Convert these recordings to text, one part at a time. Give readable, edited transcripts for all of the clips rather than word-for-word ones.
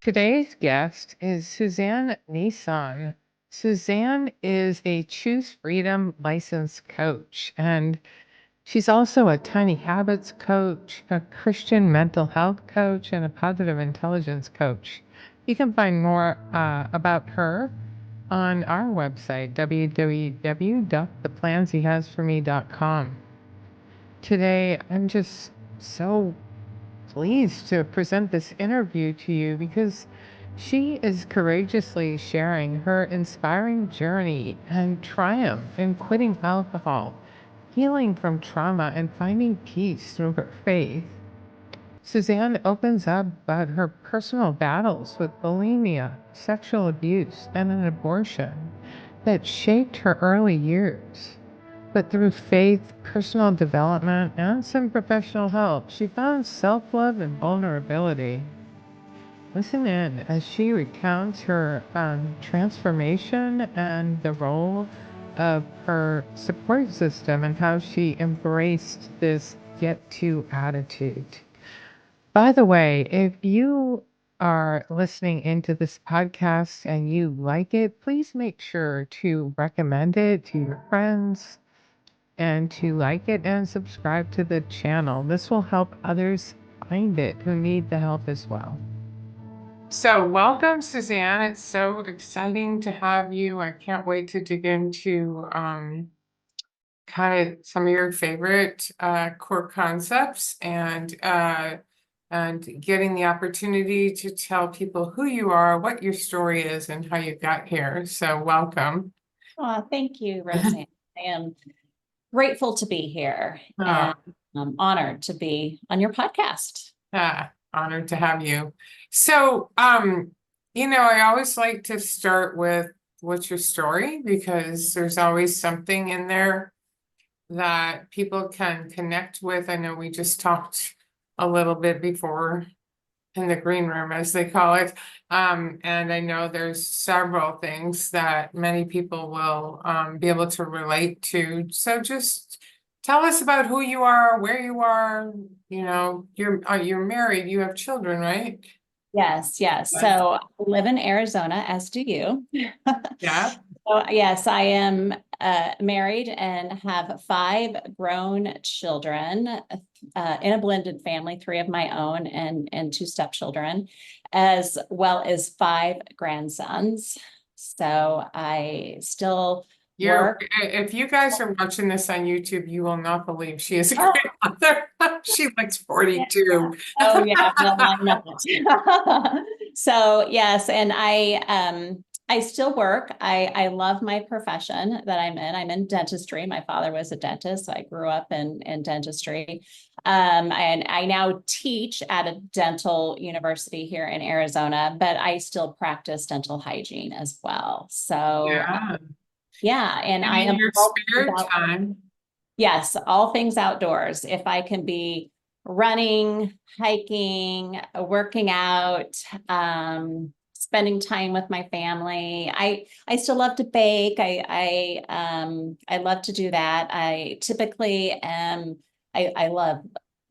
Today's guest is Suzanne Nissan. Suzanne is a Choose Freedom licensed coach, and she's also a tiny habits coach, a Christian mental health coach, and a positive intelligence coach. You can find more about her on our website, www.theplanshehasforme.com. Today, I'm just so pleased to present this interview to you because she is courageously sharing her inspiring journey and triumph in quitting alcohol, healing from trauma, and finding peace through her faith. Suzanne opens up about her personal battles with bulimia, sexual abuse, and an abortion that shaped her early years. But through faith, personal development, and some professional help, she found self love and vulnerability. Listen in as she recounts her transformation and the role of her support system and how she embraced this get to attitude. By the way, if you are listening into this podcast and you like it, please make sure to recommend it to your friends and to like it and subscribe to the channel. This will help others find it who need the help as well. So, welcome, Suzanne. It's so exciting to have you. I can't wait to dig into kind of some of your favorite core concepts and getting the opportunity to tell people who you are, what your story is, and how you got here. So, welcome. Oh, thank you, Roseanne. I am grateful to be here Uh, and I'm honored to be on your podcast. Honored to have you. So, I always like to start with what's your story because there's always something in there that people can connect with. I know we just talked a little bit before in the green room, as they call it. And I know there's several things that many people will be able to relate to. So just tell us about who you are, where you are. You're married, you have children, right? Yes, yes. So I live in Arizona, as do you. Yeah. So yes, I am married and have 5 grown children in a blended family, 3 of my own and 2 stepchildren, as well as 5 grandsons. So I still work. If you guys are watching this on YouTube, you will not believe she is a Oh, grandmother. She looks 42. oh yeah, no, I'm not. So yes, and I still work. I love my profession that I'm in. I'm in dentistry. My father was a dentist, so I grew up in dentistry. And I now teach at a dental university here in Arizona, but I still practice dental hygiene as well. So Yeah. yeah, and And I in am your all spare about, time. yes, all things outdoors. If I can be running, hiking, working out, spending time with my family. I still love to bake. I love to do that. I typically am I love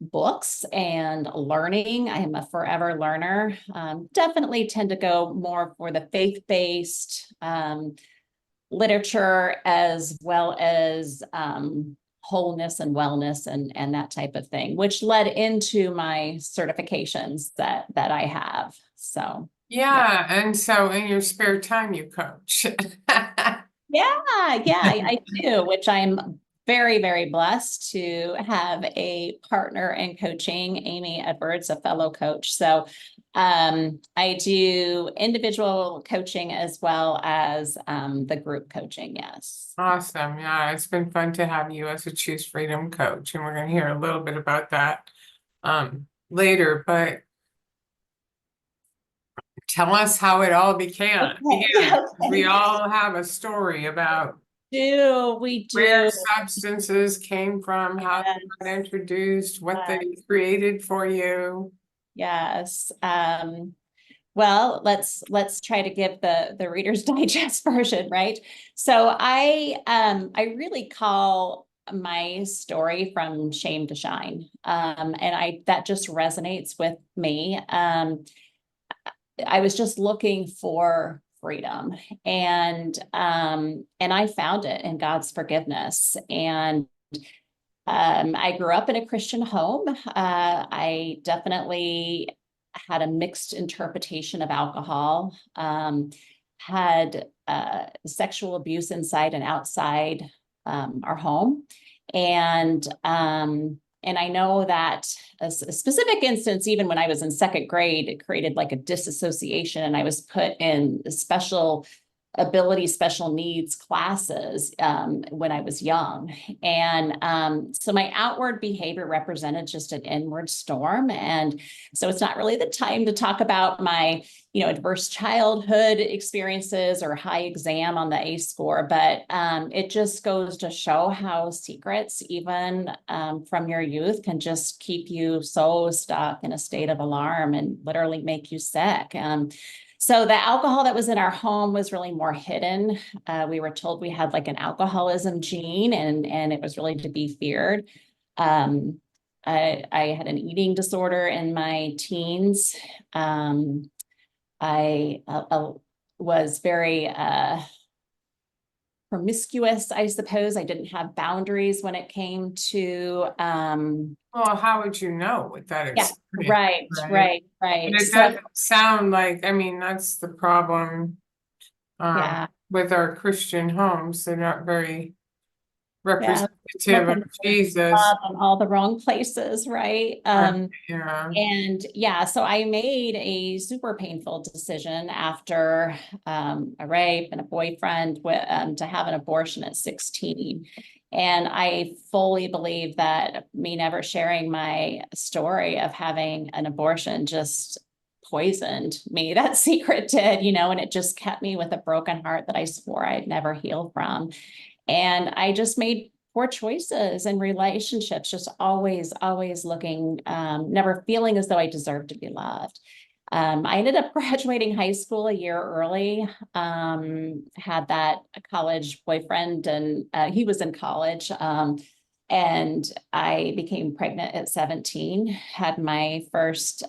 books and learning. I am a forever learner. Definitely tend to go more for the faith-based literature as well as wholeness and wellness and that type of thing, which led into my certifications that I have. So Yeah. And so in your spare time, you coach. yeah, I do, which I'm very, very blessed to have a partner in coaching, Amy Edwards, a fellow coach. So I do individual coaching as well as the group coaching. Yes. Awesome. Yeah, it's been fun to have you as a Choose Freedom coach, and we're going to hear a little bit about that later. But tell us how it all began. Okay. We all have a story about We where do. substances came from, how they got Yes. introduced, what they created for you. Yes. Well, let's try to give the Reader's Digest version, right? So I really call my story from shame to shine. And I that just resonates with me. I was just looking for freedom, and I found it in God's forgiveness. And I grew up in a Christian home. I definitely had a mixed interpretation of alcohol, had sexual abuse inside and outside our home. And I know that a specific instance, even when I was in second grade, it created like a disassociation, and I was put in special ability, special needs classes when I was young. And so my outward behavior represented just an inward storm. And so it's not really the time to talk about my, adverse childhood experiences or high exam on the ACE score, but it just goes to show how secrets, even from your youth, can just keep you so stuck in a state of alarm and literally make you sick. So the alcohol that was in our home was really more hidden. We were told we had like an alcoholism gene, and it was really to be feared. I had an eating disorder in my teens. I was very promiscuous, I suppose. I didn't have boundaries when it came to Well, how would you know with that yeah, experience? right. And it So doesn't sound like, I mean, that's the problem yeah, with our Christian homes. They're not very yeah, representative looking of for Jesus. love in all the wrong places, right? Yeah. And yeah, so I made a super painful decision after a rape and a boyfriend to have an abortion at 16. And I fully believe that me never sharing my story of having an abortion just poisoned me. That secret did, and it just kept me with a broken heart that I swore I'd never heal from. And I just made poor choices in relationships, just always looking, never feeling as though I deserved to be loved. I ended up graduating high school a year early, had that college boyfriend, and he was in college. And I became pregnant at 17, had my first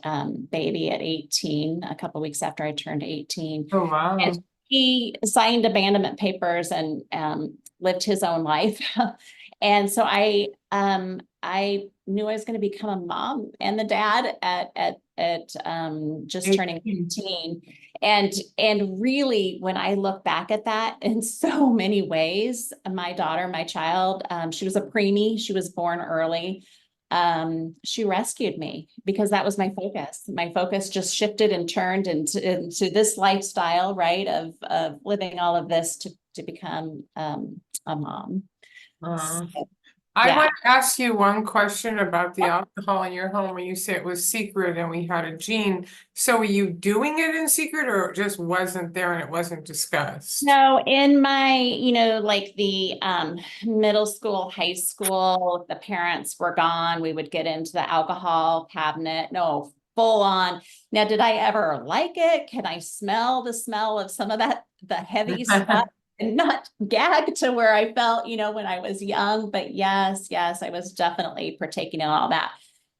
baby at 18, a couple of weeks after I turned 18. Oh, wow. And he signed abandonment papers and lived his own life. And so I knew I was going to become a mom and the dad at just turning 18. And really, when I look back at that, in so many ways, my daughter, my child, she was a preemie, she was born early. She rescued me because that was my focus. My focus just shifted and turned into this lifestyle, right, of living all of this to become a mom. Uh, So, I yeah. want to ask you one question about the alcohol in your home when you said it was secret and we had a gene. So were you doing it in secret, or it just wasn't there and it wasn't discussed? No, in my, like the middle school, high school, the parents were gone. We would get into the alcohol cabinet. No, full on. Now, did I ever like it? Can I smell the smell of some of that, the heavy stuff? And not gag to where I felt, when I was young, but yes, I was definitely partaking in all that.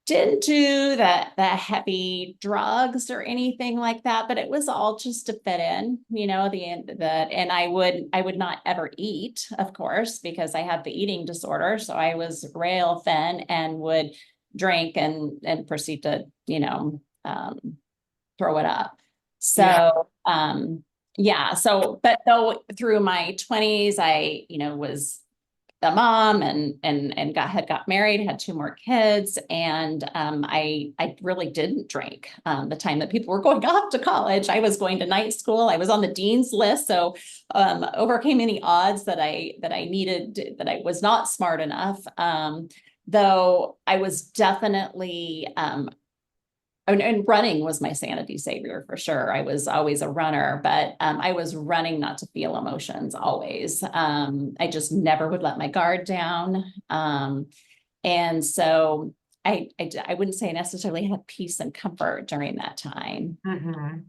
Didn't do the heavy drugs or anything like that, but it was all just to fit in, and I would not ever eat, of course, because I have the eating disorder. So I was rail thin and would drink and proceed to, throw it up. So, but though through my 20s, I, was a mom and got married, had two more kids. And I really didn't drink the time that people were going off to college. I was going to night school. I was on the dean's list. So overcame any odds that I needed, that I was not smart enough. Though I was definitely and running was my sanity savior for sure. I was always a runner, but I was running not to feel emotions always. I just never would let my guard down. And so I wouldn't say I necessarily had peace and comfort during that time. Mhm.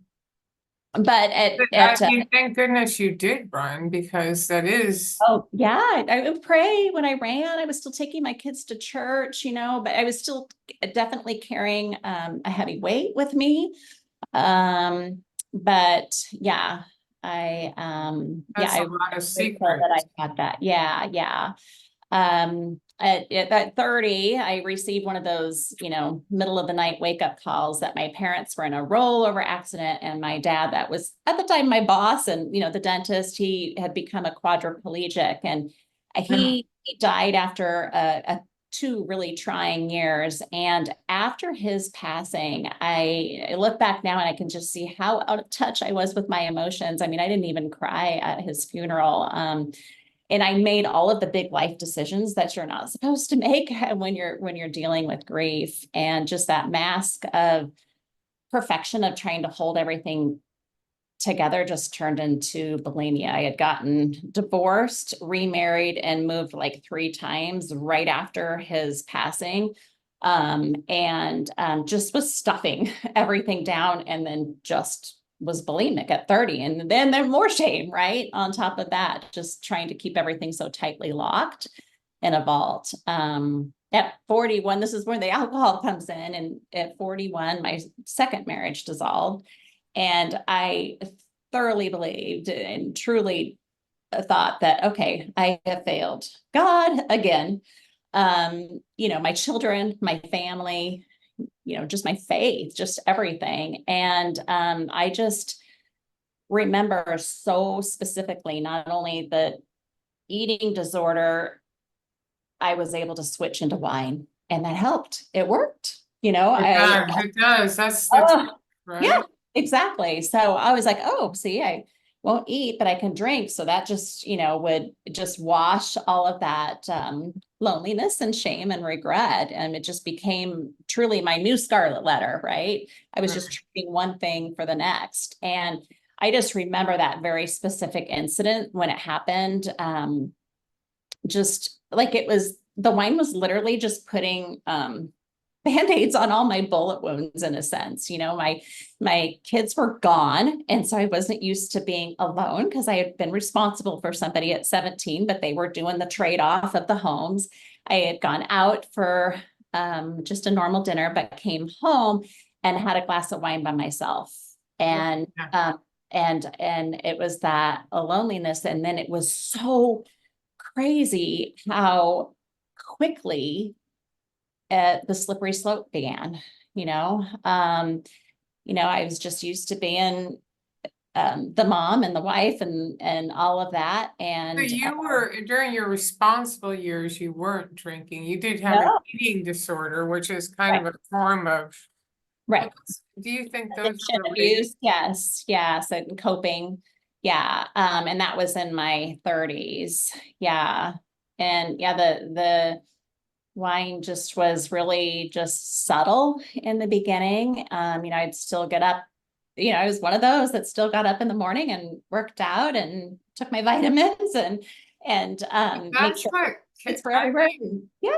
But thank goodness you did run, because that is. oh yeah, I would pray when I ran. I was still taking my kids to church, but I was still definitely carrying a heavy weight with me. but yeah, That's a I lot of grateful that secrets. I had that. Yeah, yeah. At 30, I received one of those, middle of the night wake up calls that my parents were in a rollover accident. And my dad, that was at the time my boss and, the dentist, he had become a quadriplegic and he died after two really trying years. And after his passing, I look back now and I can just see how out of touch I was with my emotions. I mean, I didn't even cry at his funeral. And I made all of the big life decisions that you're not supposed to make when you're dealing with grief, and just that mask of perfection of trying to hold everything together just turned into bulimia. I had gotten divorced, remarried, and moved like 3 times right after his passing. And just was stuffing everything down, and then just was bulimic at 30. And then there's more shame, right? On top of that, just trying to keep everything so tightly locked in a vault. At 41, this is where the alcohol comes in. And at 41, my second marriage dissolved. And I thoroughly believed and truly thought that, okay, I have failed God again. My children, my family, just my faith, just everything. And I just remember so specifically, not only the eating disorder, I was able to switch into wine, and that helped. It worked. It does. That's the truth, Oh, yeah, right? exactly. So I was like, oh, see, I won't eat, but I can drink. So that just, would just wash all of that loneliness and shame and regret. And it just became truly my new scarlet letter, right? I was just Right. trading one thing for the next. And I just remember that very specific incident when it happened. Just like the wine was literally just putting band-aids on all my bullet wounds in a sense. My kids were gone, and so I wasn't used to being alone because I had been responsible for somebody at 17, but they were doing the trade-off of the homes. I had gone out for just a normal dinner, but came home and had a glass of wine by myself. And Yeah. and it was that loneliness. And then it was so crazy how quickly the slippery slope began. I was just used to being the mom and the wife and all of that. So And you were, during your responsible years, you weren't drinking. You did have an no, eating disorder, which is kind right, of a form of, right. do you think those Addiction, are related? abuse, yes, and coping. Yeah. And that was in my 30s. Yeah. And yeah, the wine just was really just subtle in the beginning. I'd still get up, I was one of those that still got up in the morning and worked out and took my vitamins and make That's sure what, it's for I everywhere. mean, Yeah,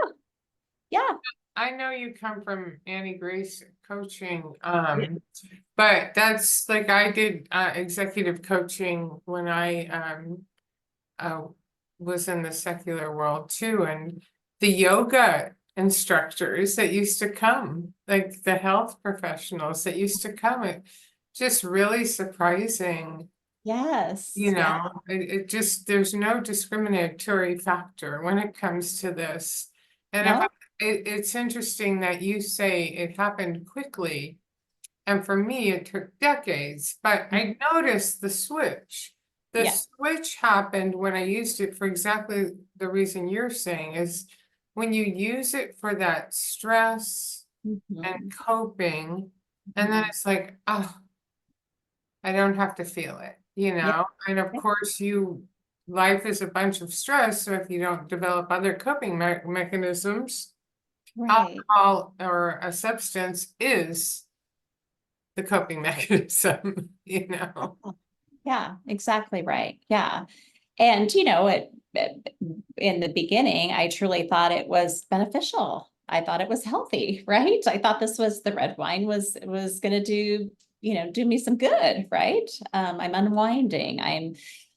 yeah, I know you come from Annie Grace coaching, but that's like I did executive coaching when I uh, was in the secular world too, and the yoga instructors that used to come, like the health professionals that used to come, it just really surprising. yes, yeah, It just, there's no discriminatory factor when it comes to this. And if no, it's interesting that you say it happened quickly. And for me, it took decades, but I noticed the switch. The yeah, switch happened when I used it for exactly the reason you're saying is when you use it for that stress and mhm, coping, and then mhm, it's like, oh, I don't have to feel it, you yeah, know? And of yeah, course, life is a bunch of stress. So if you don't develop other coping mechanisms, right. alcohol or a substance is the coping mechanism, you know? Yeah, exactly right. Yeah. And, in the beginning, I truly thought it was beneficial. I thought it was healthy, right? I thought the red wine was going to do me some good, right? I'm unwinding.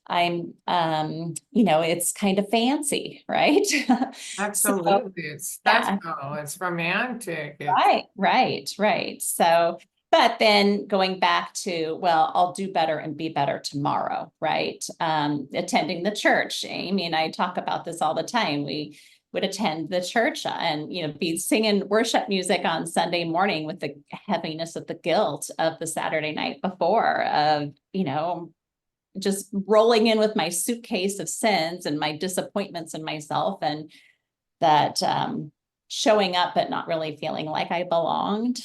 It's kind of fancy, right? So, Absolutely. It's yeah, special, it's romantic, it's right. So, But then going back to, well, I'll do better and be better tomorrow, right? Attending the church. Amy and I talk about this all the time. We would attend the church and, be singing worship music on Sunday morning with the heaviness of the guilt of the Saturday night before, of, just rolling in with my suitcase of sins and my disappointments in myself, and that showing up but not really feeling like I belonged.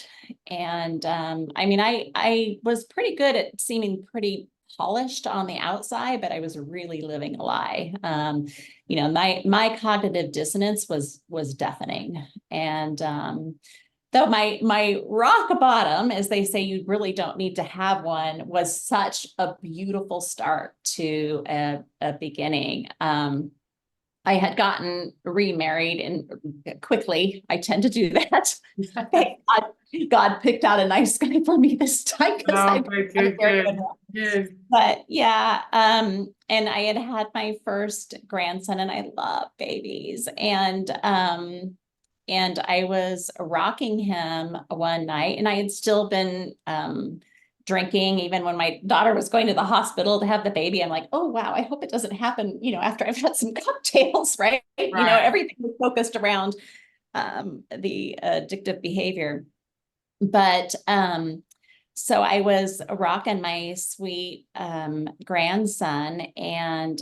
And I was pretty good at seeming pretty polished on the outside, but I was really living a lie. My cognitive dissonance was deafening. And though my rock bottom, as they say, you really don't need to have one, was such a beautiful start to a beginning. I had gotten remarried and quickly. I tend to do that. God picked out a nice guy for me this time, because Good. But yeah, and I had my first grandson, and I love babies, and I was rocking him one night, and I had still been drinking even when my daughter was going to the hospital to have the baby. I'm like, oh wow, I hope it doesn't happen, after I've had some cocktails, right? Everything was focused around the addictive behavior. But so I was rocking my sweet grandson, and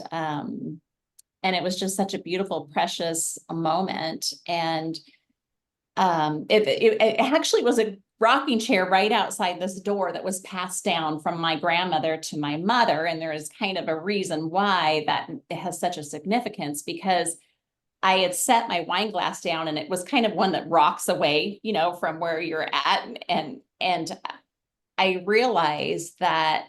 it was just such a beautiful, precious moment. And it actually was a rocking chair right outside this door that was passed down from my grandmother to my mother. And there is kind of a reason why that has such a significance, because I had set my wine glass down, and it was kind of one that rocks away, from where you're at. And I realized that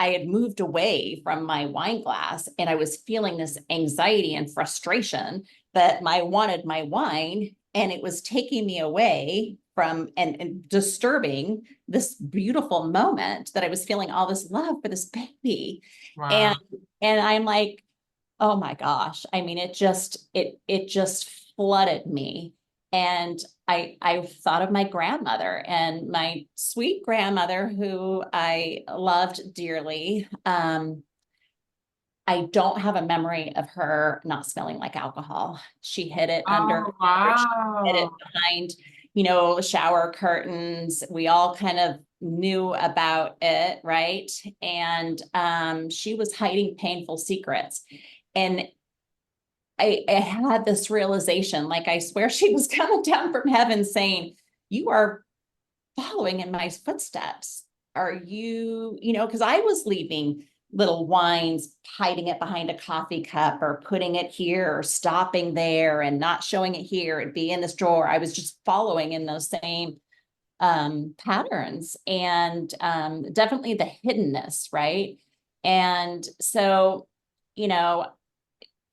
I had moved away from my wine glass, and I was feeling this anxiety and frustration that I wanted my wine, and it was taking me away from and disturbing this beautiful moment that I was feeling all this love for this baby. Wow. And I'm like, oh my gosh. I mean, it just flooded me. And I thought of my grandmother, and my sweet grandmother, who I loved dearly. I don't have a memory of her not smelling like alcohol. She hid it under, Wow. she hid it behind, shower curtains. We all kind of knew about it, right? And she was hiding painful secrets. And I had this realization, like, I swear she was coming down from heaven saying, you are following in my footsteps. Are you, because I was leaving little wines, hiding it behind a coffee cup, or putting it here, or stopping there and not showing it here. It'd be in this drawer. I was just following in those same patterns, and definitely the hiddenness, right? And so,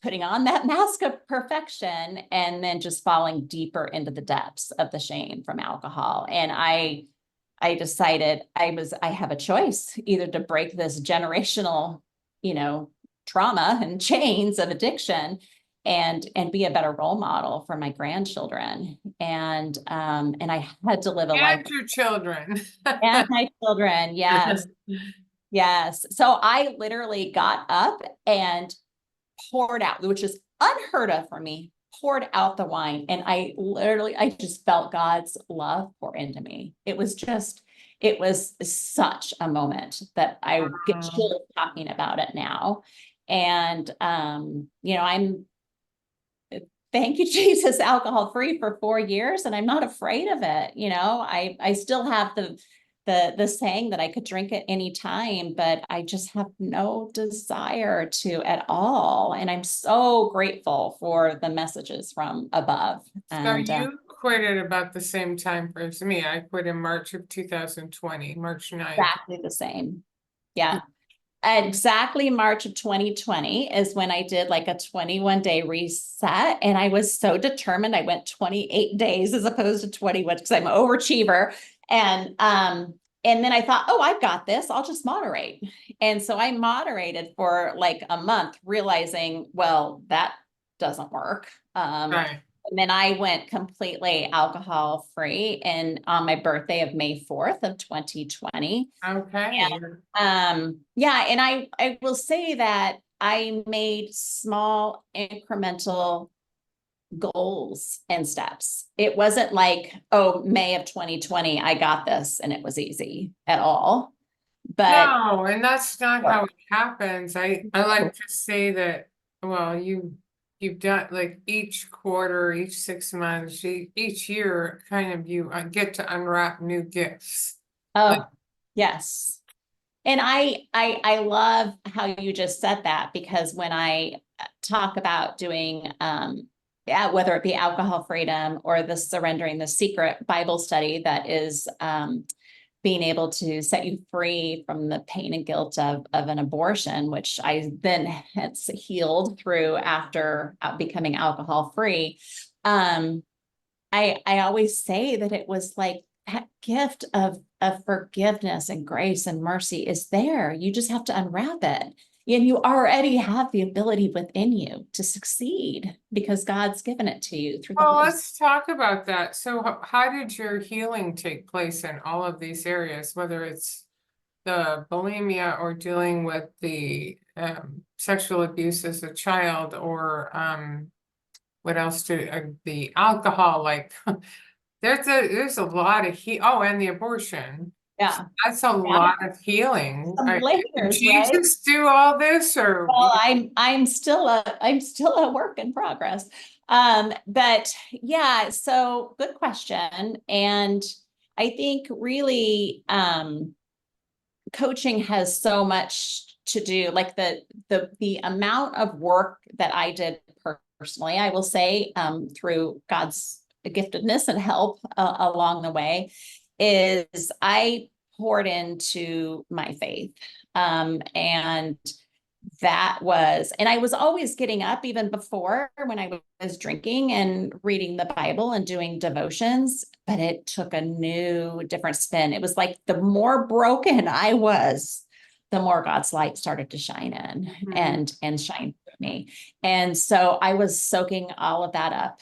putting on that mask of perfection, and then just falling deeper into the depths of the shame from alcohol. And I decided I have a choice, either to break this generational, trauma and chains of addiction, and be a better role model for my grandchildren. And I had to live a life. And your children. And my children, yes. Yes. So I literally got up and poured out, which is unheard of for me, poured out the wine. And I just felt God's love pour into me. It was such a moment that I get chills talking about it now. And, I'm, thank you, Jesus, alcohol free for 4 years, and I'm not afraid of it. I still have the saying that I could drink at any time, but I just have no desire to at all. And I'm so grateful for the messages from above. So you quit at about the same time as me. I quit in March of 2020, March 9th. Exactly the same. Yeah. Exactly March of 2020 is when I did like a 21-day reset. And I was so determined. I went 28 days as opposed to 21, because I'm an overachiever. And then I thought, oh, I've got this. I'll just moderate. And so I moderated for like a month, realizing, well, that doesn't work. Right. And then I went completely alcohol free and on my birthday of May 4th of 2020. Okay. Yeah, and I will say that I made small incremental goals and steps. It wasn't like, oh, May of 2020, I got this and it was easy at all. But No, and that's not how it happens. I like to say that, well, you've done like each quarter, each 6 months, each year, kind of you get to unwrap new gifts. Like, oh, yes. And I love how you just said that, because when I talk about doing yeah, whether it be alcohol freedom or the surrendering the secret Bible study that is being able to set you free from the pain and guilt of an abortion, which I then hence healed through after becoming alcohol free. I always say that it was like that gift of forgiveness and grace and mercy is there. You just have to unwrap it. And you already have the ability within you to succeed because God's given it to you through the well, Holy let's talk about that. So how did your healing take place in all of these areas, whether it's the bulimia or dealing with the sexual abuse as a child, or what else the alcohol, like there's a lot of and the abortion. Yeah. That's a Yeah. lot of healing. Some Did layers, right? Jesus do all this, or Well, I'm still a work in progress. But yeah, so good question. And I think really coaching has so much to do, like the amount of work that I did personally, I will say, through God's giftedness and help along the way, is I poured into my faith. And that was, and I was always getting up even before when I was drinking and reading the Bible and doing devotions, but it took a new, different spin. It was like the more broken I was, the more God's light started to shine in and shine through me. And so I was soaking all of that up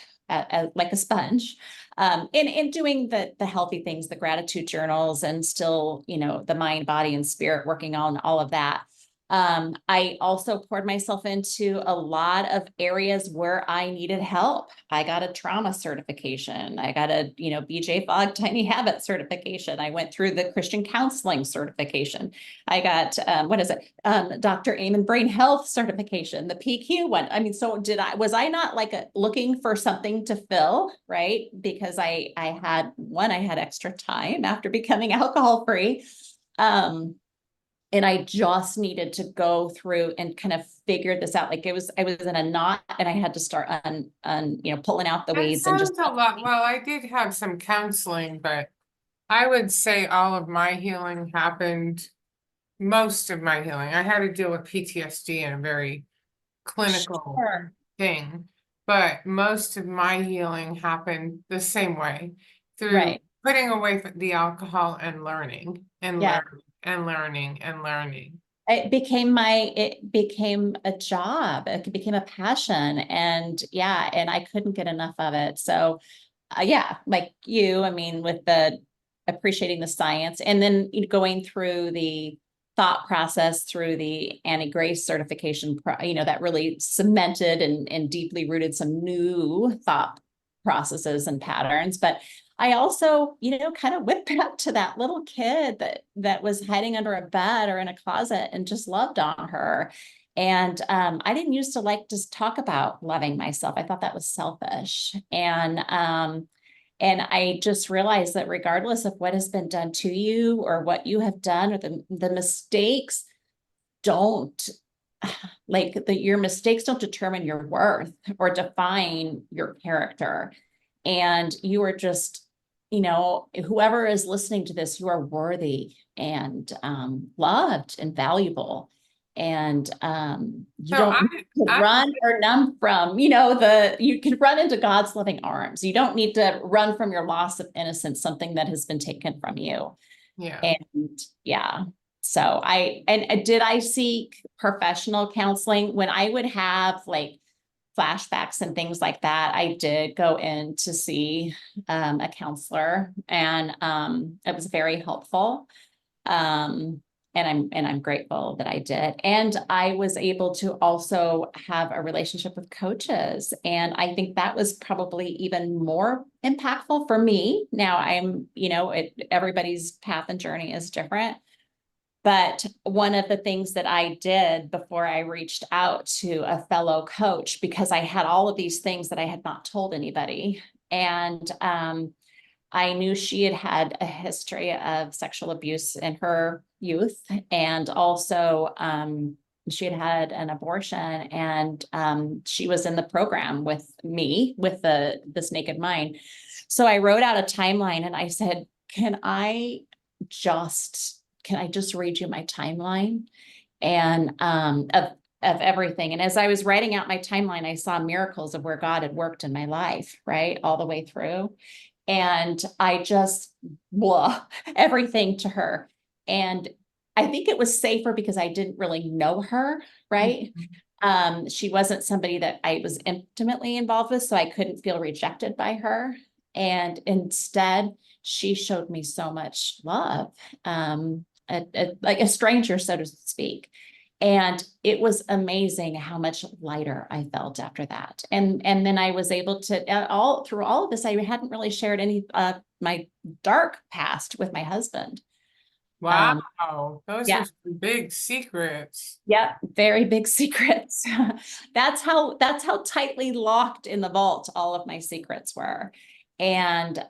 like a sponge. And doing the healthy things, the gratitude journals, and still, the mind, body, and spirit, working on all of that. I also poured myself into a lot of areas where I needed help. I got a trauma certification. I got a, BJ Fogg Tiny Habit certification. I went through the Christian counseling certification. I got, Dr. Amen Brain Health certification, the PQ one. I mean, so was I not like looking for something to fill, right? Because I had extra time after becoming alcohol free. And I just needed to go through and kind of figure this out. Like I was in a knot and I had to start pulling out the that weeds and just. sounds a lot. Well, I did have some counseling, but I would say all of my healing happened, most of my healing. I had to deal with PTSD in a very clinical Sure. thing, but most of my healing happened the same way, through Right. putting away the alcohol and learning and Yeah. learning and learning and learning. It became a job. It became a passion, and yeah, and I couldn't get enough of it. So yeah, like you, I mean, with the appreciating the science and then going through the thought process through the Annie Grace certification, that really cemented and deeply rooted some new thought processes and patterns. But I also, kind of went back to that little kid that was hiding under a bed or in a closet and just loved on her. And I didn't used to like to talk about loving myself. I thought that was selfish. And I just realized that regardless of what has been done to you or what you have done or the mistakes don't your mistakes don't determine your worth or define your character. And you are just, whoever is listening to this, you are worthy and loved and valuable. And you So don't need to run or numb from, you can run into God's loving arms. You don't need to run from your loss of innocence, something that has been taken from you. yeah. And yeah, so did I seek professional counseling when I would have like flashbacks and things like that, I did go in to see a counselor, and it was very helpful. And I'm grateful that I did. And I was able to also have a relationship with coaches. And I think that was probably even more impactful for me. Now I'm, everybody's path and journey is different. But one of the things that I did before I reached out to a fellow coach, because I had all of these things that I had not told anybody. And I knew she had had a history of sexual abuse in her youth, and also she had had an abortion, and she was in the program with me with this Naked Mind. So I wrote out a timeline, and I said, can I just read you my timeline and of everything? And as I was writing out my timeline, I saw miracles of where God had worked in my life, right, all the way through. And I just everything to her. And I think it was safer because I didn't really know her, right? She wasn't somebody that I was intimately involved with, so I couldn't feel rejected by her. And instead, she showed me so much love, like a stranger, so to speak. And it was amazing how much lighter I felt after that. And then I was able to all through all of this, I hadn't really shared any my dark past with my husband. Wow, those Yeah. are some big secrets. Yep, very big secrets. That's how tightly locked in the vault all of my secrets were. And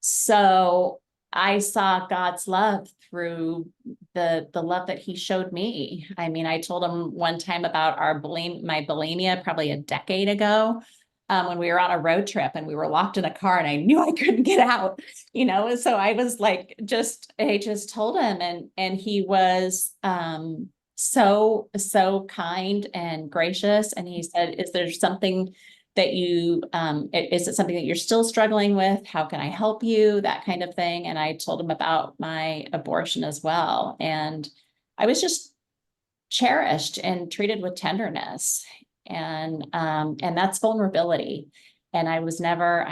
so I saw God's love through the love that he showed me. I mean, I told him one time about my bulimia probably a decade ago, when we were on a road trip and we were locked in a car and I knew I couldn't get out, and so I was like, I just told him, and he was so kind and gracious. And he said, is there something that is it something that you're still struggling with? How can I help you? That kind of thing. And I told him about my abortion as well. And I was just cherished and treated with tenderness. And that's vulnerability. And I was never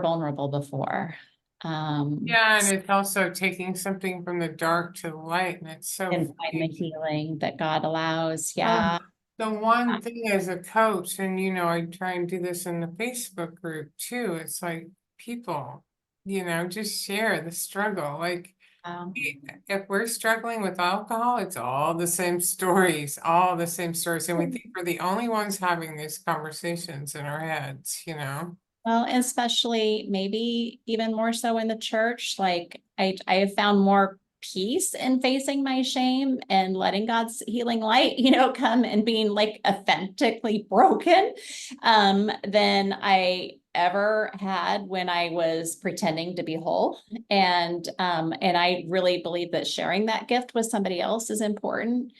vulnerable before. Yeah, and it's also taking something from the dark to the light, and it's so And find the freeing. healing that God allows. Um, Yeah. the one thing as a coach, and I try and do this in the Facebook group too, it's like people, just share the struggle. Like Um, if we're struggling with alcohol, it's all the same stories, all the same stories. And we think we're the only ones having these conversations in our heads. Well, especially maybe even more so in the church. Like I have found more peace in facing my shame and letting God's healing light, come and being like authentically broken, than I ever had when I was pretending to be whole. And I really believe that sharing that gift with somebody else is important.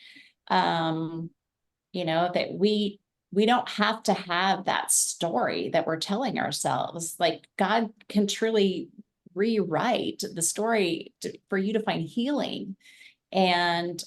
Um, that we don't have to have that story that we're telling ourselves. Like God can truly rewrite the story for you to find healing. And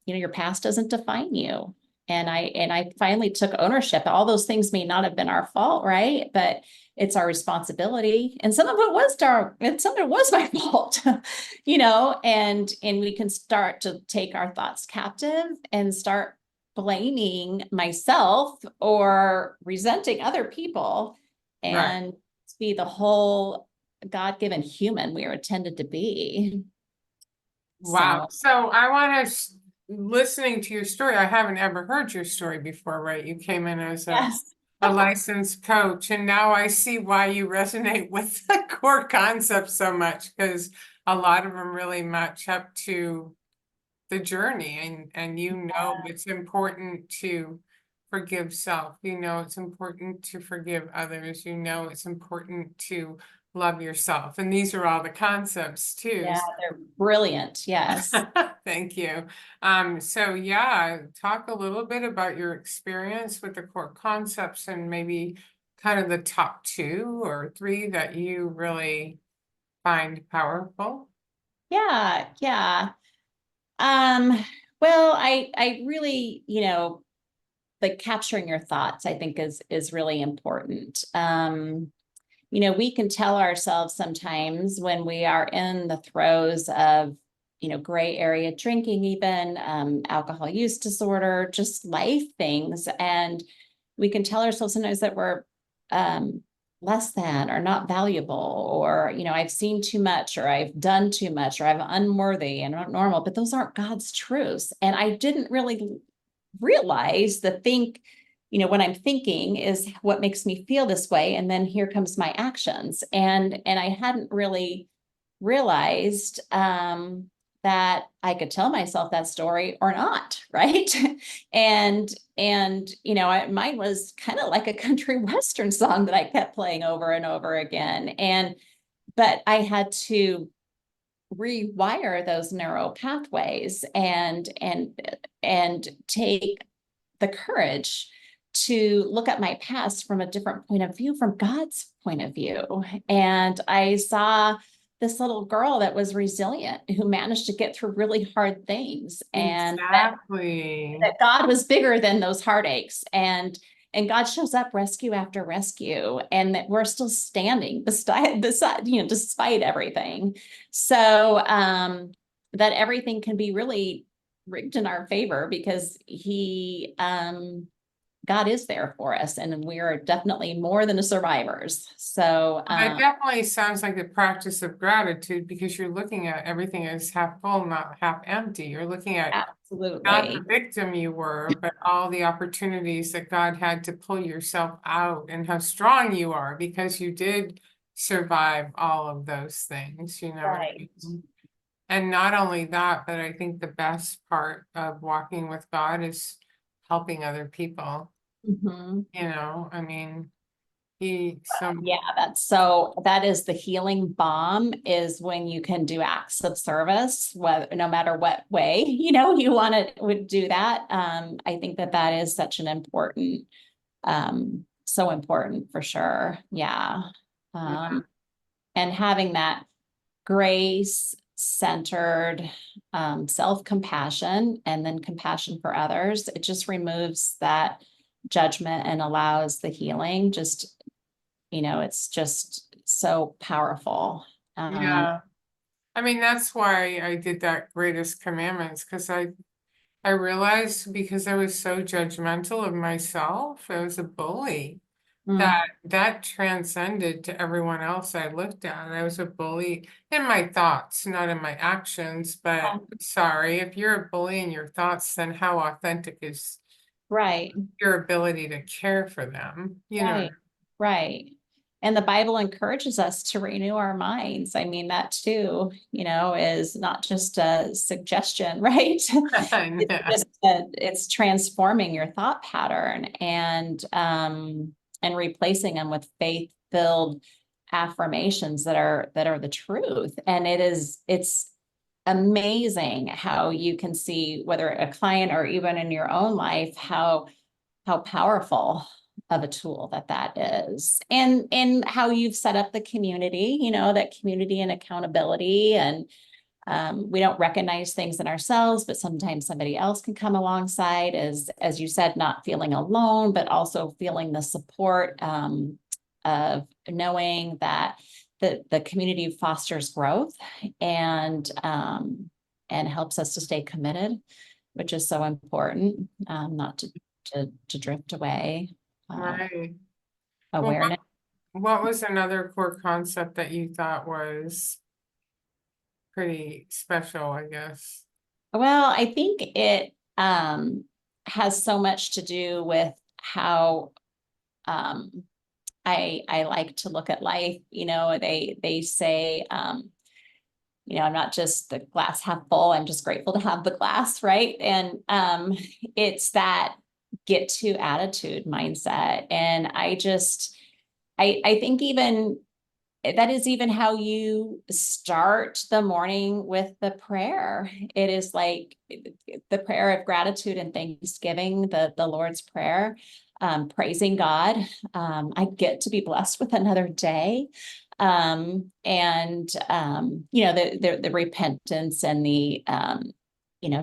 your past doesn't define you. And I finally took ownership. All those things may not have been our fault, right? But it's our responsibility. And some of it was dark, and some of it was my fault, and we can start to take our thoughts captive and start blaming myself or resenting other people, Right. and be the whole God-given human we are intended to be. Wow. So So I want to, listening to your story, I haven't ever heard your story before, right? You came in as yes. a licensed coach, and now I see why you resonate with the core concepts so much, because a lot of them really match up to the journey, and it's important to forgive self, it's important to forgive others, it's important to love yourself, and these are all the concepts too. Yeah, they're brilliant. Yes. Thank you. So yeah, talk a little bit about your experience with the core concepts, and maybe kind of the top 2 or 3 that you really find powerful. Yeah, yeah. Um, well, I really, like capturing your thoughts, I think is really important. We can tell ourselves sometimes when we are in the throes of, gray area drinking, even alcohol use disorder, just life things. And we can tell ourselves sometimes that we're less than or not valuable, or, I've seen too much, or I've done too much, or I'm unworthy and not normal, but those aren't God's truths. And I didn't really realize when I'm thinking is what makes me feel this way. And then here comes my actions. And I hadn't really realized that I could tell myself that story or not, right? Mine was kind of like a country western song that I kept playing over and over again. But I had to rewire those neural pathways and take the courage to look at my past from a different point of view, from God's point of view. And I saw this little girl that was resilient, who managed to get through really hard things, and Exactly. that God was bigger than those heartaches. And God shows up rescue after rescue, and that we're still standing beside, despite everything. So that everything can be really rigged in our favor, because God is there for us, and we are definitely more than survivors. So It definitely sounds like the practice of gratitude, because you're looking at everything as half full, not half empty. You're looking at not the absolutely. victim you were, but all the opportunities that God had to pull yourself out, and how strong you are because you did survive all of those things, what I Right. mean? And not only that, but I think the best part of walking with God is helping other people. Mhm. I mean, so Yeah, that is the healing balm, is when you can do acts of service, no matter what way, you want to would do that. I think that is such an important, so important for sure. Yeah. yeah. And having that grace centered self-compassion, and then compassion for others, it just removes that judgment and allows the healing. It's just so powerful. Yeah. I mean, that's why I did that greatest commandments, because I realized, because I was so judgmental of myself, I was a bully, Mm, that transcended to everyone else I looked at. I was a bully in my thoughts, not in my actions. But sorry, if you're a bully in your thoughts, then how authentic is right, your ability to care for them? right, right. And the Bible encourages us to renew our minds. I mean, that too, is not just a suggestion, right? It's transforming your thought pattern, and replacing them with faith-filled affirmations that are the truth. And it's amazing how you can see, whether a client or even in your own life, how powerful of a tool that is, and how you've set up the community, that community and accountability. And we don't recognize things in ourselves, but sometimes somebody else can come alongside, as you said, not feeling alone, but also feeling the support of knowing that the community fosters growth, and helps us to stay committed, which is so important, not to drift away. Right. Well, Awareness. what was another core concept that you thought was pretty special, I guess? Well, I think it has so much to do with how um, I like to look at life. They say, I'm not just the glass half full. I'm just grateful to have the glass, right? And it's that get to attitude mindset. And I think even that is even how you start the morning with the prayer. It is like the prayer of gratitude and thanksgiving, the Lord's Prayer, praising God. I get to be blessed with another day. The repentance and the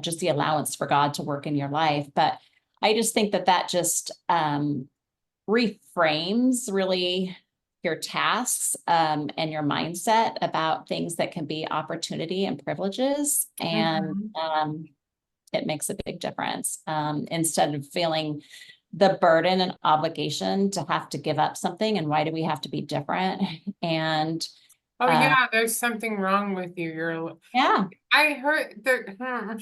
just the allowance for God to work in your life. But I just think that that just reframes really your tasks and your mindset about things that can be opportunity and privileges. And it makes a big difference. Instead of feeling the burden and obligation to have to give up something, and why do we have to be different? And Oh yeah, there's something wrong with you. yeah, I heard that.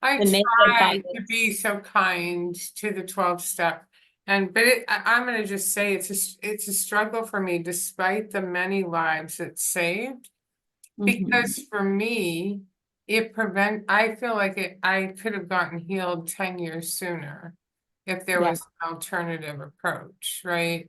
I the negative try to bias. be so kind to the 12 step, but I'm going to just say it's a struggle for me, despite the many lives it saved. Because for me, I feel like I could have gotten healed 10 years sooner if there Yeah. was an alternative approach, right?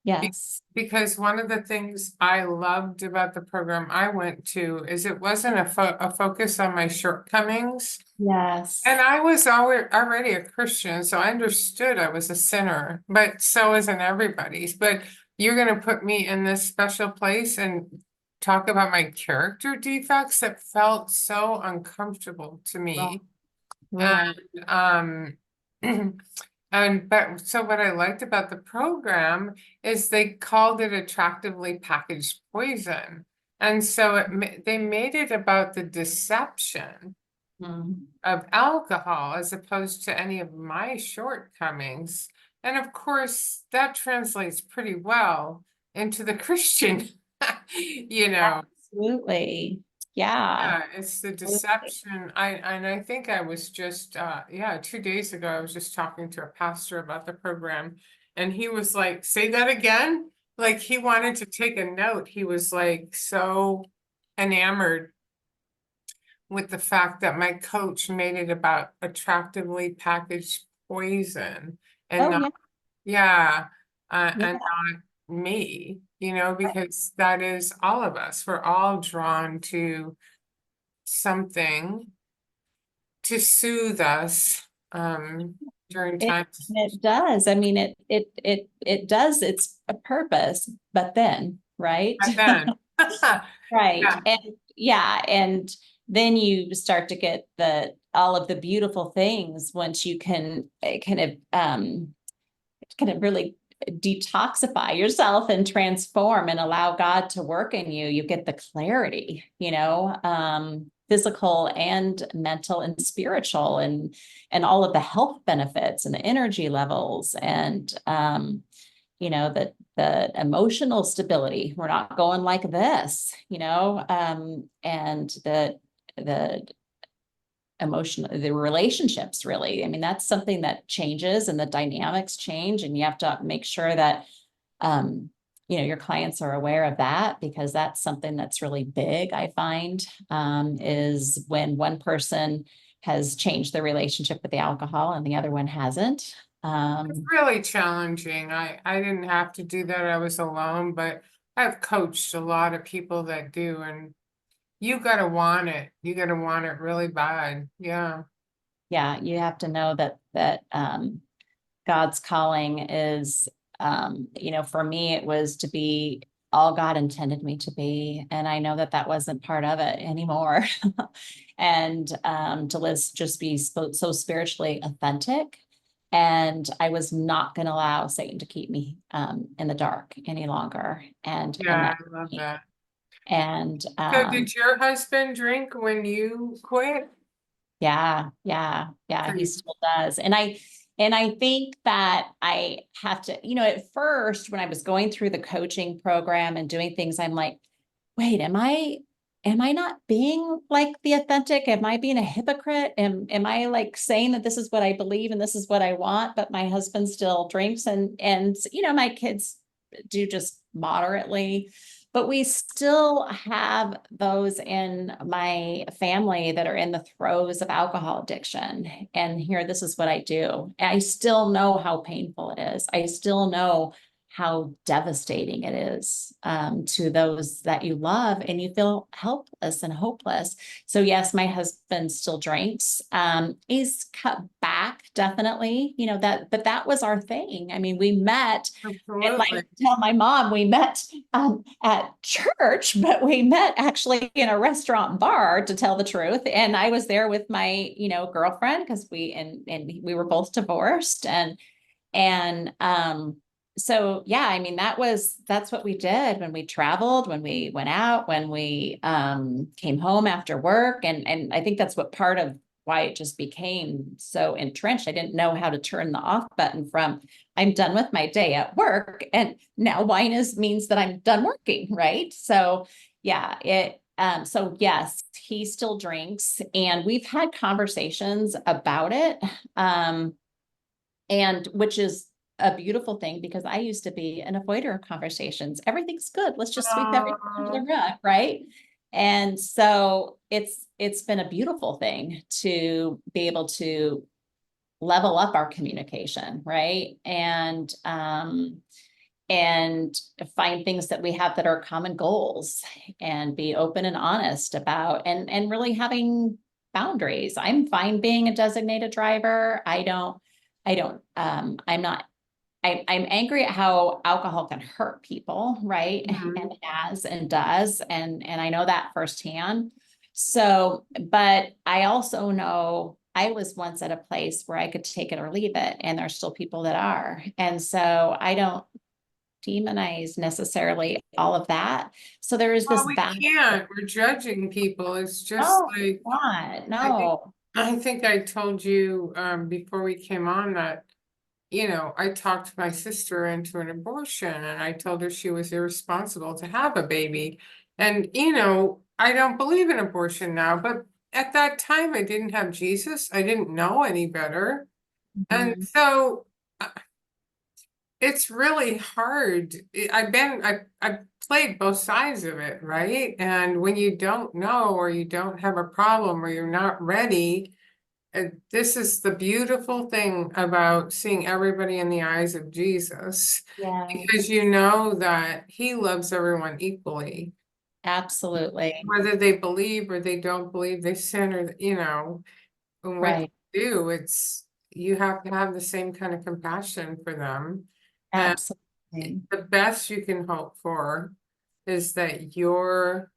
Yes. Because one of the things I loved about the program I went to is it wasn't a focus on my shortcomings. Yes. And I was already a Christian, so I understood I was a sinner, but so isn't everybody's. But you're going to put me in this special place and talk about my character defects that felt so uncomfortable to me. Right. And but so what I liked about the program is they called it attractively packaged poison. And so they made it about the deception of alcohol as opposed to any of my shortcomings. And of course, that translates pretty well into the Christian, you know. Absolutely. Yeah. Yeah, it's the deception. I think I was just 2 days ago I was just talking to a pastor about the program, and he was like, say that again. Like he wanted to take a note. He was like so enamored with the fact that my coach made it about attractively packaged poison and Oh, not, yeah. yeah, Yeah. and not me, because that is all of us. We're all drawn to something to soothe us during It, times. it does. I mean, it does its a purpose, but then, right? But then, Right. yeah, And yeah, and then you start to get all of the beautiful things once you can kind of really detoxify yourself and transform and allow God to work in you. You get the clarity, physical and mental and spiritual, and all of the health benefits and the energy levels, and the emotional stability. We're not going like this, and the the relationships, really. I mean, that's something that changes, and the dynamics change, and you have to make sure that your clients are aware of that, because that's something that's really big. I find is when one person has changed their relationship with the alcohol and the other one hasn't. it's really challenging. I didn't have to do that. I was alone, but I've coached a lot of people that do, and you gotta want it. You gotta want it really bad. Yeah. Yeah, you have to know that God's calling is, for me, it was to be all God intended me to be. And I know that that wasn't part of it anymore. And to just be so spiritually authentic. And I was not going to allow Satan to keep me in the dark any longer. And Yeah, that, I love that. and So did your husband drink when you quit? yeah, he Pretty- still does. And I think that I have to, at first when I was going through the coaching program and doing things, I'm like, wait, am I not being like the authentic? Am I being a hypocrite? Am I like saying that this is what I believe and this is what I want, but my husband still drinks, and my kids do just moderately. But we still have those in my family that are in the throes of alcohol addiction. And here, this is what I do. I still know how painful it is. I still know how devastating it is to those that you love, and you feel helpless and hopeless. So yes, my husband still drinks. He's cut back back, definitely, but that was our thing. I mean, we met, and like Absolutely. I tell my mom, we met at church, but we met actually in a restaurant bar, to tell the truth. And I was there with my, girlfriend, because and we were both divorced, and so yeah, I mean, that's what we did when we traveled, when we went out, when we came home after work. And I think that's what part of why it just became so entrenched. I didn't know how to turn the off button from I'm done with my day at work, and now wine means that I'm done working, right? So yeah, so yes, he still drinks, and we've had conversations about it. And which is a beautiful thing, because I used to be an avoider of conversations. Everything's good. Let's just sweep everything under the rug, right? And so it's been a beautiful thing to be able to level up our communication, right? And find things that we have that are common goals, and be open and honest about, and really having boundaries. I'm fine being a designated driver. I'm not, I'm angry at how alcohol can hurt people, right? Mhm. And has and does, and I know that firsthand. So, but I also know I was once at a place where I could take it or leave it, and there's still people that are. And so I don't demonize necessarily all of that. So there is Well, this we balance. can't, we're judging people. It's just No, like, not, I think, no. I think I told you, before we came on that, I talked my sister into an abortion, and I told her she was irresponsible to have a baby. And, I don't believe in abortion now, but at that time I didn't have Jesus. I didn't know any better. And Mhm. so it's really hard. I've played both sides of it, right? And when you don't know, or you don't have a problem, or you're not ready, this is the beautiful thing about seeing everybody in the eyes of Jesus, because Yes, you know that he loves everyone equally, absolutely. whether they believe or they don't believe, they sin, or, and what Right. they do, you have to have the same kind of compassion for them. And Absolutely. the best you can hope for is that your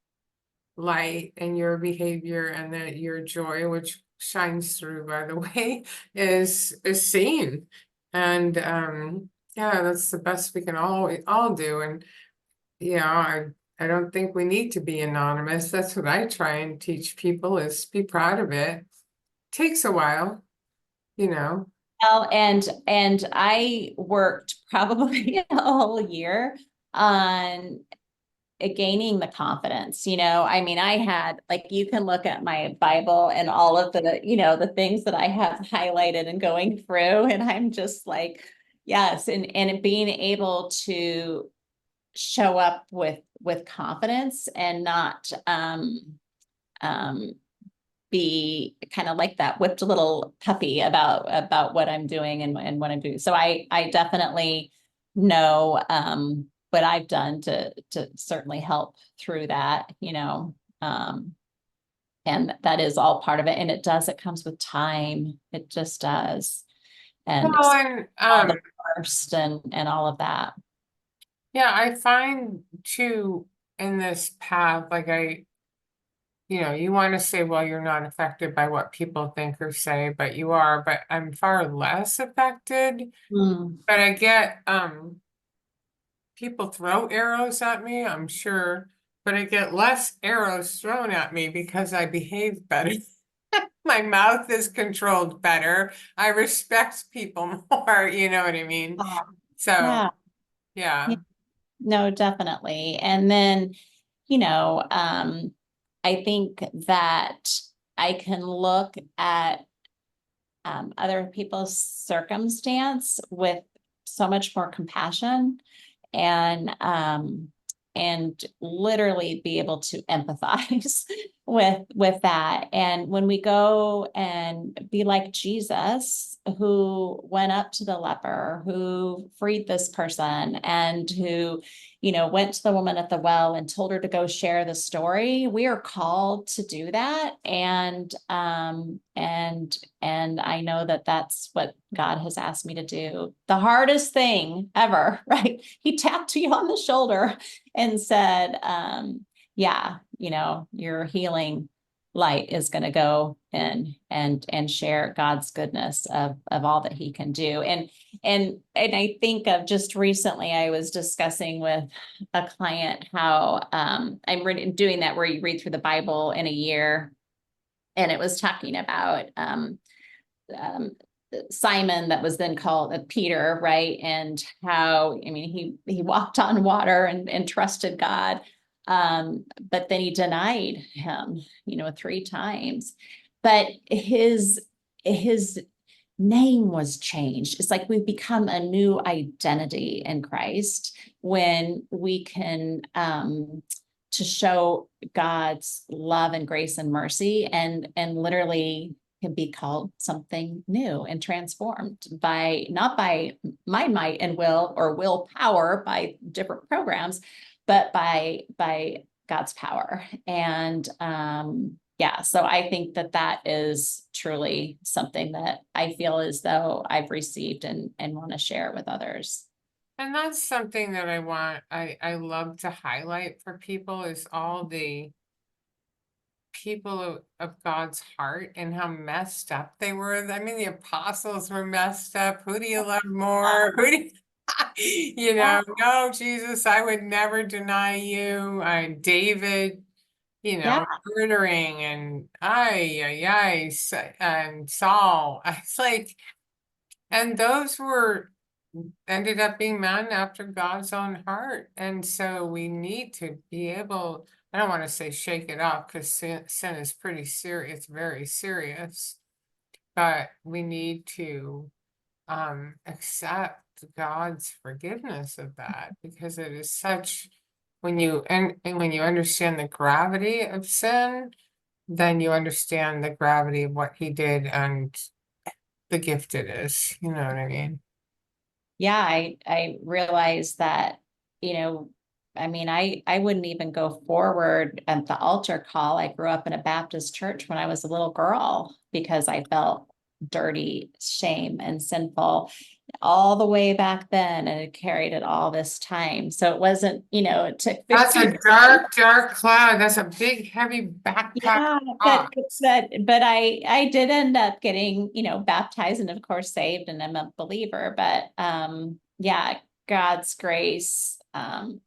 light and your behavior, and that your joy, which shines through, by the way, is seen. And yeah, that's the best we can all do. And I don't think we need to be anonymous. That's what I try and teach people, is be proud of it. Takes a while, you know. Well, and I worked probably a whole year on gaining the confidence. I mean, I had, like, you can look at my Bible and all of the things that I have highlighted and going through, and I'm just like, yes, and being able to show up with confidence, and not um be kind of like that whipped little puppy about what I'm doing, and what I'm doing. So I definitely know what I've done to certainly help through that, and that is all part of it. And it comes with time. It just does. And Well, and all the first and all of that. yeah, I find too, in this path, like, you want to say, well, you're not affected by what people think or say, but you are. But I'm far less affected. Mm. But I get people throw arrows at me, I'm sure, but I get less arrows thrown at me because I behave better. My mouth is controlled better. I respect people more, you know what I mean? So, Yeah. yeah. No, definitely. And then, I think that I can look at other people's circumstance with so much more compassion, and literally be able to empathize with that. And when we go and be like Jesus, who went up to the leper, who freed this person, and who, went to the woman at the well and told her to go share the story, we are called to do that. And I know that that's what God has asked me to do. The hardest thing ever, right? He tapped you on the shoulder and said, yeah, your healing light is going to go in and share God's goodness of all that he can do. And I think of just recently, I was discussing with a client how I'm doing that where you read through the Bible in a year. And it was talking about Simon, that was then called Peter, right? And how, he walked on water and trusted God. But then he denied him, 3 times. But his name was changed. It's like we've become a new identity in Christ when we can to show God's love and grace and mercy, and literally can be called something new and transformed by, not by my might and will or willpower by different programs, but by God's power. And so I think that is truly something that I feel as though I've received and want to share with others. And that's something that I love to highlight for people, is all the people of God's heart and how messed up they were. The apostles were messed up. Who do you love more? Who do no, Jesus, I would never deny you. David, murdering, and and Saul. It's like, and those ended up being men after God's own heart. And so we need to be able, I don't want to say shake it off, because sin is pretty serious, very serious, but we need to accept God's forgiveness of that, because it is such, when you understand the gravity of sin, then you understand the gravity of what he did and the gift it is. You know what I mean? Yeah, I realized that, I wouldn't even go forward at the altar call. I grew up in a Baptist church when I was a little girl because I felt dirty, shame, and sinful all the way back then, and it carried it all this time. So it wasn't, it took 15 That's a dark cloud. That's a big, heavy backpack. Yeah, but I did end up getting, baptized and of course saved, and I'm a believer, but God's grace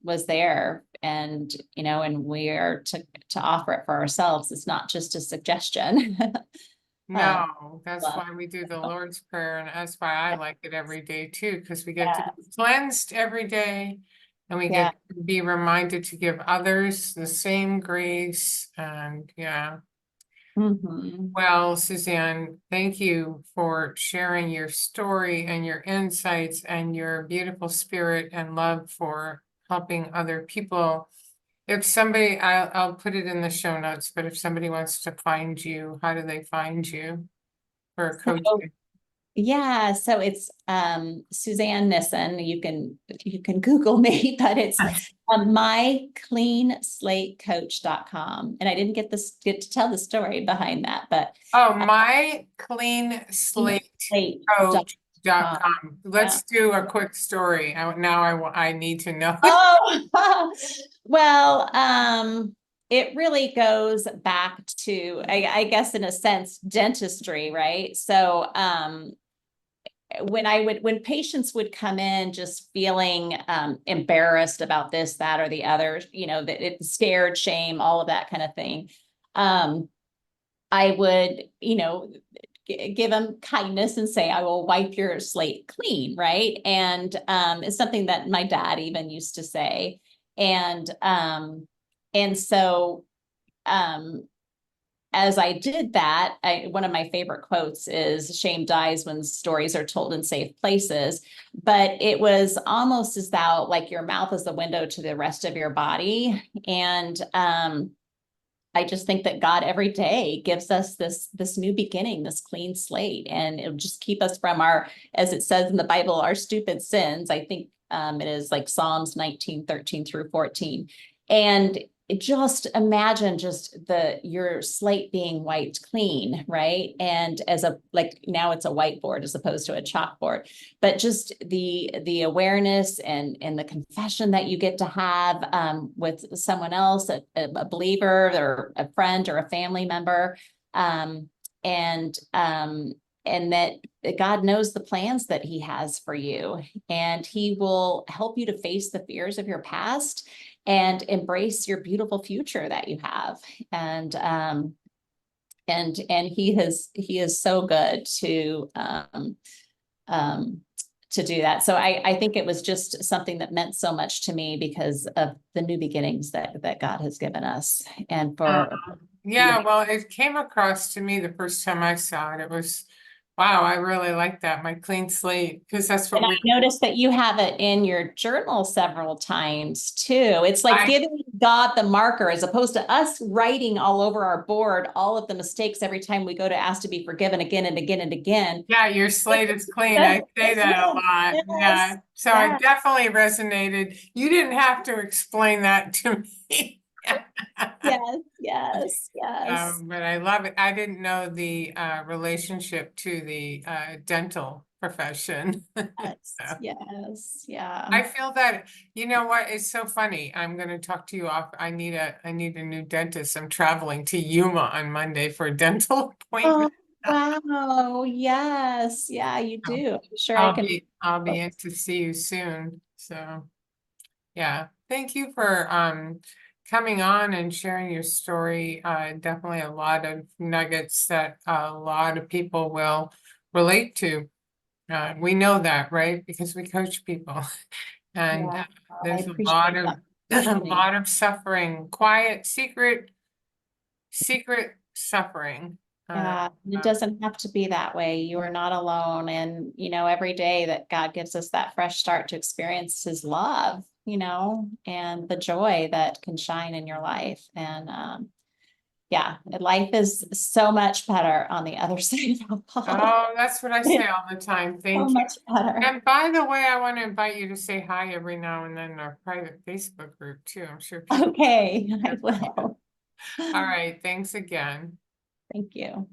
was there, and and we are to offer it for ourselves. It's not just a suggestion. No, that's why we do the Lord's Prayer, and that's why I like it every day too, because we get to be cleansed every day, and we get to be reminded to give others the same grace. And well, Suzanne, thank you for sharing your story and your insights and your beautiful spirit and love for helping other people. If somebody, I'll put it in the show notes, but if somebody wants to find you, how do they find you for a coaching? So it's Suzanne Nissan. You can Google me, but it's mycleanslatecoach.com. And I didn't get to tell the story behind that, but mycleanslatecoach.com. Let's do a quick story. I need to know. Oh, well, it really goes back to, I guess, in a sense, dentistry, right? So, when patients would come in just feeling embarrassed about this, that, or the other, that it scared, shame, all of that kind of thing, I would, give them kindness and say, I will wipe your slate clean, right? And it's something that my dad even used to say. And so as I did that, one of my favorite quotes is, shame dies when stories are told in safe places. But it was almost as though, like, your mouth is the window to the rest of your body. And I just think that God every day gives us this new beginning, this clean slate, and it'll just keep us from our, as it says in the Bible, our stupid sins. I think it is like Psalms 19:13-14. And just imagine just your slate being wiped clean, right? And as a, like, now it's a whiteboard as opposed to a chalkboard, but just the awareness and the confession that you get to have with someone else, a believer or a friend or a family member, and that God knows the plans that he has for you, and he will help you to face the fears of your past and embrace your beautiful future that you have. And he is so good to do that. So I think it was just something that meant so much to me because of the new beginnings that God has given us. And for yeah, well, it came across to me the first time I saw it. It was, wow, I really like that, my clean slate, because that's what and I we. noticed that you have it in your journal several times too. It's like I, giving God the marker as opposed to us writing all over our board all of the mistakes every time we go to ask to be forgiven again and again and again. yeah, your slate is clean. I say that a lot. Yeah. So it definitely resonated. You didn't have to explain that to me. Yes. But I love it. I didn't know the relationship to the dental profession. So Yeah. I feel that, you know what, it's so funny. I'm gonna talk to you off. I need a new dentist. I'm traveling to Yuma on Monday for a dental Oh, appointment. wow. Yes. Yeah, you So do. I'm sure I can. I'll be in to see you soon. So yeah, thank you for coming on and sharing your story. Definitely a lot of nuggets that a lot of people will relate to. We know that, right? Because we coach people. And Yeah, I there's a lot appreciate of that. a lot of suffering, quiet, secret suffering. Yeah, it doesn't have to be that way. You are not alone. And, every day that God gives us that fresh start to experience his love, and the joy that can shine in your life. And yeah, life is so much better on the other side of alcohol. Oh, that's what I say all the time. So Thank you. much better. And by the way, I want to invite you to say hi every now and then in our private Facebook group too. I'm sure people. Okay, I will. All right. Thanks again. Thank you.